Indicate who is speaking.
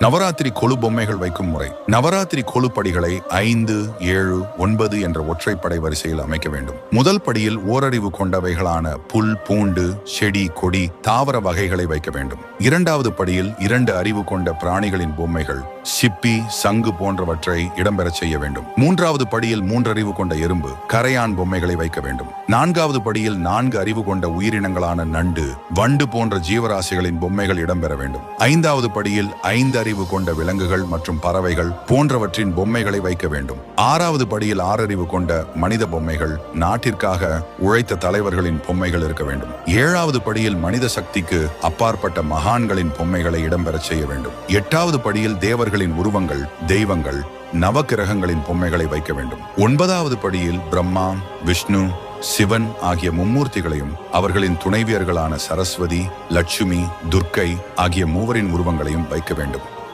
Speaker 1: நவராத்திரி கொலு பொம்மைகள் வைக்கும் முறை. நவராத்திரி கொலு படிகளை 5, 7, 9 என்ற ஒற்றைப்படை வரிசையில் அமைக்க வேண்டும். முதல் படியில் ஓரறிவு கொண்டவைகளான புல், பூண்டு, செடி, கொடி, தாவர வகைகளை வைக்க வேண்டும். இரண்டாவது படியில் 2 அறிவு கொண்ட பிராணிகளின் பொம்மைகள், சிப்பி, சங்கு போன்றவற்றை இடம்பெறச் செய்ய வேண்டும். மூன்றாவது படியில் 3 அறிவு கொண்ட எறும்பு, கரையான் பொம்மைகளை வைக்க வேண்டும். நான்காவது படியில் 4 அறிவு கொண்ட உயிரினங்களான நண்டு, வண்டு போன்ற ஜீவராசிகளின் பொம்மைகள் இடம்பெற வேண்டும். ஐந்தாவது படியில் 5 அறிவு கொண்ட விலங்குகள் மற்றும் பறவைகள் போன்றவற்றின் பொம்மைகளை வைக்க வேண்டும். 6வது படியில் 6 அறிவு கொண்ட மனித பொம்மைகள், நாட்டிற்காக உழைத்த தலைவர்களின் பொம்மைகள் இருக்க வேண்டும். 7வது படியில் மனித சக்திக்கு அப்பாற்பட்ட மகான்களின் பொம்மைகளை இடம்பெறச் செய்ய வேண்டும். 8வது படியில் தேவர்களின் உருவங்கள், தெய்வங்கள், நவக்கிரகங்களின் பொம்மைகளை வைக்க வேண்டும். 9வது படியில் பிரம்மா, விஷ்ணு, சிவன் ஆகிய மும்மூர்த்திகளையும் அவர்களின் துணைவியர்களான சரஸ்வதி, லட்சுமி, துர்க்கை ஆகிய மூவரின் உருவங்களையும் வைக்க வேண்டும்.